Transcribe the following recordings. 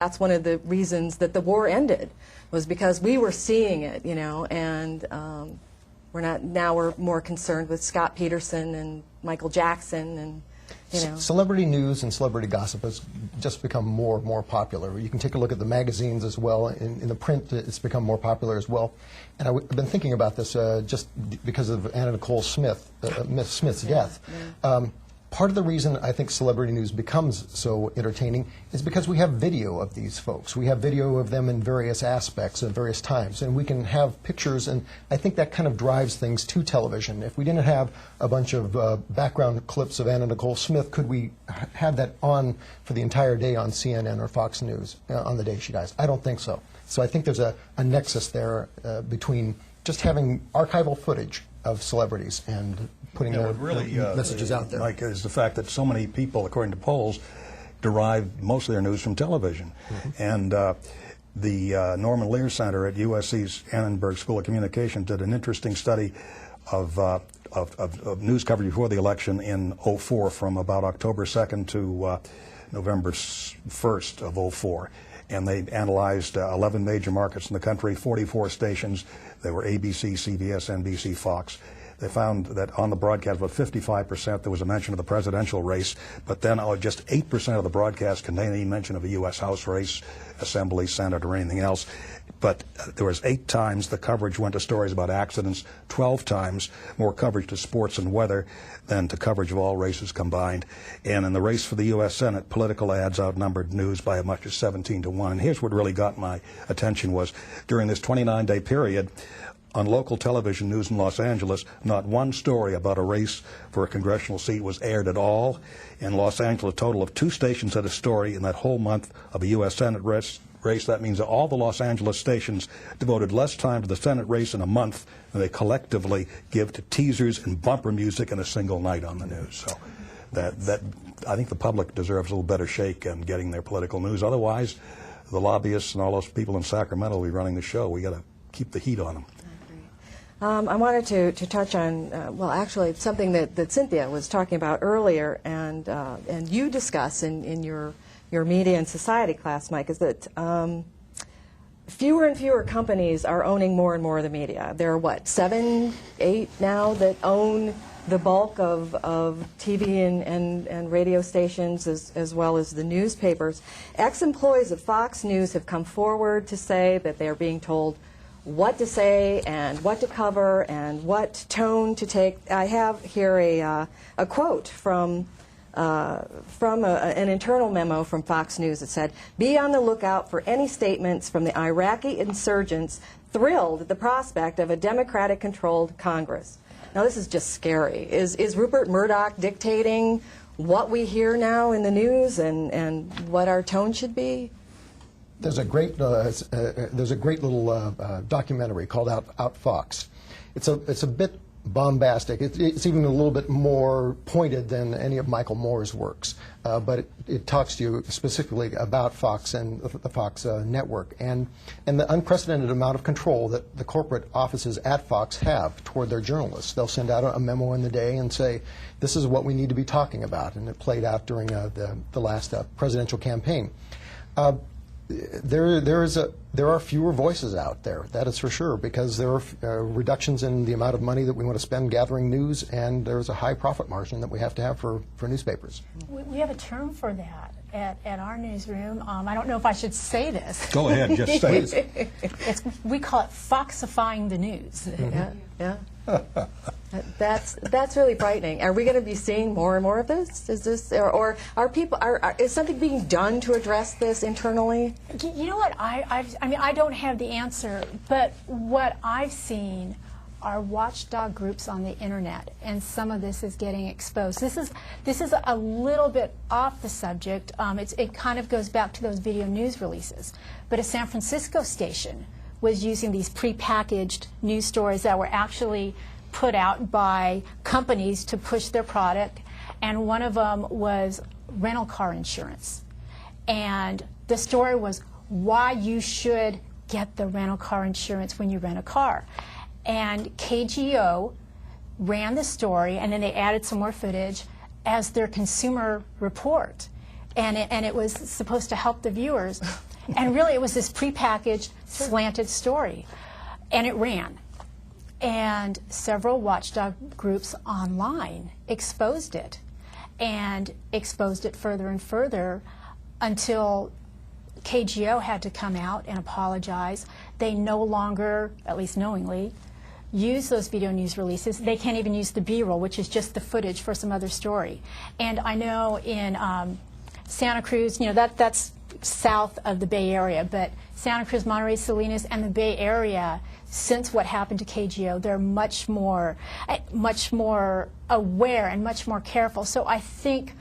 That's one of the reasons that the war ended, was because we were seeing it, you know, and we're more concerned with Scott Peterson and Michael Jackson and, you know. Celebrity news and celebrity gossip has just become more and more popular. You can take a look at the magazines as well. In the print, it's become more popular as well. And I've been thinking about this just because of Anna Nicole Smith's death. Yeah. Part of the reason I think celebrity news becomes so entertaining is because we have video of these folks. We have video of them in various aspects at various times, and we can have pictures, and I think that kind of drives things to television. If we didn't have a bunch of background clips of Anna Nicole Smith, could we have that on for the entire day on CNN or Fox News on the day she dies? I don't think so. So I think there's a nexus there between just having archival footage of celebrities and putting their messages out there. Mike, is the fact that so many people, according to polls, derive most of their news from television. And the Norman Lear Center at USC's Annenberg School of Communication did an interesting study of news coverage before the election in '04, from about October 2nd to November 1st of '04. And they analyzed 11 major markets in the country, 44 stations. They were ABC, CBS, NBC, Fox. They found that on the broadcast, about 55%, there was a mention of the presidential race, but then just 8% of the broadcast contained any mention of a U.S. House race, Assembly, Senate, or anything else. But there was 8 times the coverage went to stories about accidents, 12 times more coverage to sports and weather than to coverage of all races combined. And in the race for the U.S. Senate, political ads outnumbered news by as much as 17-1. And here's what really got my attention was, during this 29-day period, on local television news in Los Angeles, not one story about a race for a congressional seat was aired at all. In Los Angeles, a total of 2 stations had a story in that whole month of a U.S. Senate race. That means that all the Los Angeles stations devoted less time to the Senate race in a month than they collectively give to teasers and bumper music in a single night on the news. So that I think the public deserves a little better shake in getting their political news. Otherwise, the lobbyists and all those people in Sacramento will be running the show. We got to keep the heat on them. I wanted to touch on, well, actually, something that Cynthia was talking about earlier, and you discuss in your media and society class, Mike, is that fewer and fewer companies are owning more and more of the media. There are, what, 7, 8 now that own the bulk of TV and radio stations, as well as the newspapers. Ex-employees of Fox News have come forward to say that they are being told what to say and what to cover and what tone to take. I have here a quote from an internal memo from Fox News that said, "Be on the lookout for any statements from the Iraqi insurgents thrilled at the prospect of a Democratic-controlled Congress." Now, this is just scary. Is Rupert Murdoch dictating what we hear now in the news and what our tone should be? There's a great little documentary called Out Fox. It's a bit bombastic. It's even a little bit more pointed than any of Michael Moore's works, but it talks to you specifically about Fox and the Fox network and the unprecedented amount of control that the corporate offices at Fox have toward their journalists. They'll send out a memo in the day and say, "This is what we need to be talking about," and it played out during the last presidential campaign. There are fewer voices out there, that is for sure, because there are reductions in the amount of money that we want to spend gathering news, and there's a high profit margin that we have to have for newspapers. We have a term for that at our newsroom. I don't know if I should say this. Go ahead, just say it. We call it foxifying the news. Yeah. That's really frightening. Are we going to be seeing more and more of this? Is this, or are people? Is something being done to address this internally? You know what? I mean, I don't have the answer, but what I've seen are watchdog groups on the internet, and some of this is getting exposed. This is a little bit off the subject. It kind of goes back to those video news releases. But a San Francisco station was using these prepackaged news stories that were actually put out by companies to push their product, and one of them was rental car insurance. And the story was why you should get the rental car insurance when you rent a car. And KGO ran the story, and then they added some more footage as their consumer report. and it was supposed to help the viewers. And really, it was this prepackaged, slanted story. And it ran. And several watchdog groups online exposed it, and exposed it further and further until KGO had to come out and apologize. They no longer, at least knowingly, use those video news releases. They can't even use the B-roll, which is just the footage for some other story. And I know in Santa Cruz, you know, that's south of the Bay Area, but Santa Cruz, Monterey, Salinas, and the Bay Area, since what happened to KGO, they're much more aware and much more careful. So I think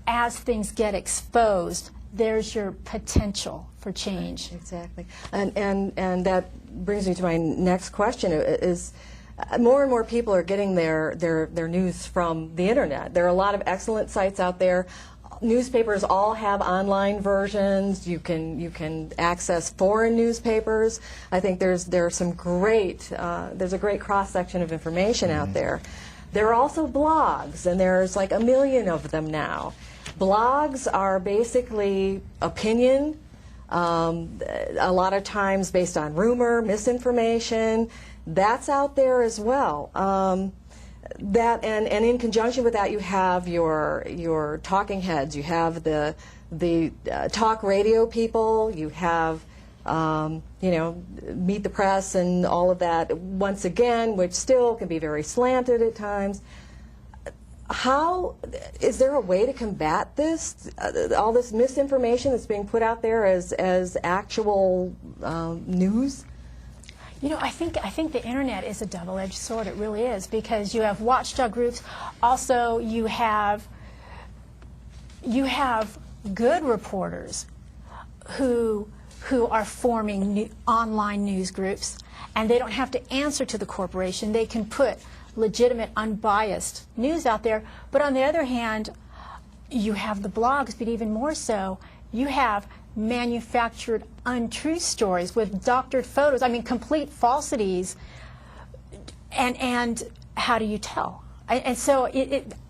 as things get exposed, there's your potential for change. Exactly. And that brings me to my next question is more and more people are getting their news from the internet. There are a lot of excellent sites out there. Newspapers all have online versions. You can access foreign newspapers. I think there's a great cross section of information out there. There are also blogs, and there's like 1 million of them now. Blogs are basically opinion, a lot of times based on rumor, misinformation. That's out there as well. That and in conjunction with that, you have your talking heads. You have the talk radio people. You have Meet the Press and all of that. Once again, which still can be very slanted at times. How is there a way to combat this? All this misinformation that's being put out there as actual news? You know, I think the internet is a double-edged sword. It really is, because you have watchdog groups. Also, you have good reporters who are forming online news groups, and they don't have to answer to the corporation. They can put legitimate, unbiased news out there. But on the other hand, you have the blogs, but even more so, you have manufactured untrue stories with doctored photos, I mean complete falsities, and how do you tell? And so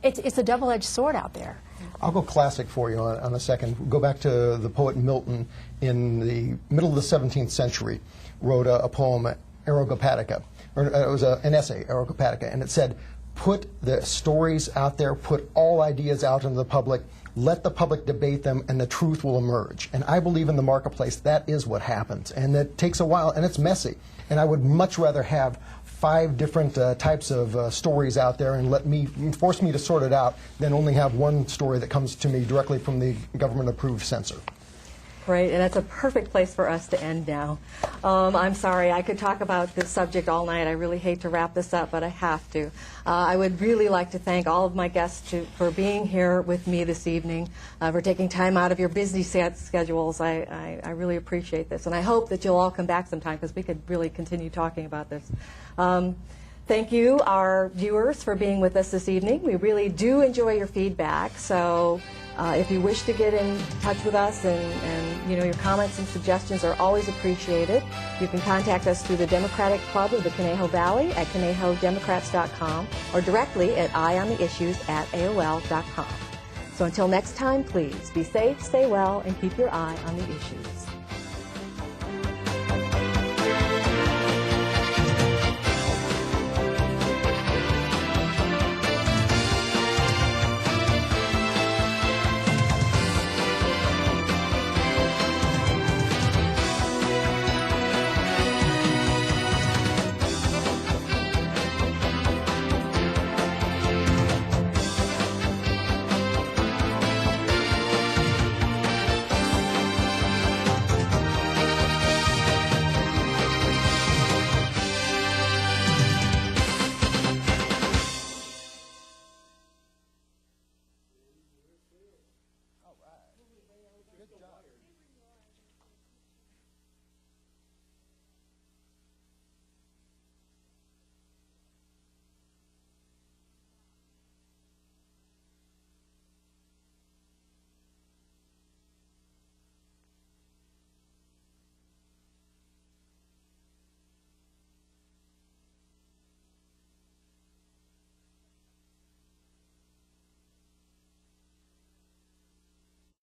it's a double-edged sword out there. I'll go classic for you on a second. Go back to the poet Milton in the middle of the 17th century, wrote a poem, Areopagitica, or it was an essay, Areopagitica, and it said, put the stories out there, put all ideas out into the public, let the public debate them, and the truth will emerge. And I believe in the marketplace that is what happens. And it takes a while, and it's messy. And I would much rather have 5 different types of stories out there and force me to sort it out than only have one story that comes to me directly from the government-approved censor. Right, and that's a perfect place for us to end now. I'm sorry, I could talk about this subject all night. I really hate to wrap this up, but I have to. I would really like to thank all of my guests for being here with me this evening, for taking time out of your busy schedules. I really appreciate this, and I hope that you'll all come back sometime, because we could really continue talking about this. Thank you, our viewers, for being with us this evening. We really do enjoy your feedback, so if you wish to get in touch with us, and your comments and suggestions are always appreciated. You can contact us through the Democratic Club of the Conejo Valley at ConejoDemocrats.com, or directly at eyeontheissues@AOL.com. So until next time, please be safe, stay well, and keep your eye on the issues. Good job.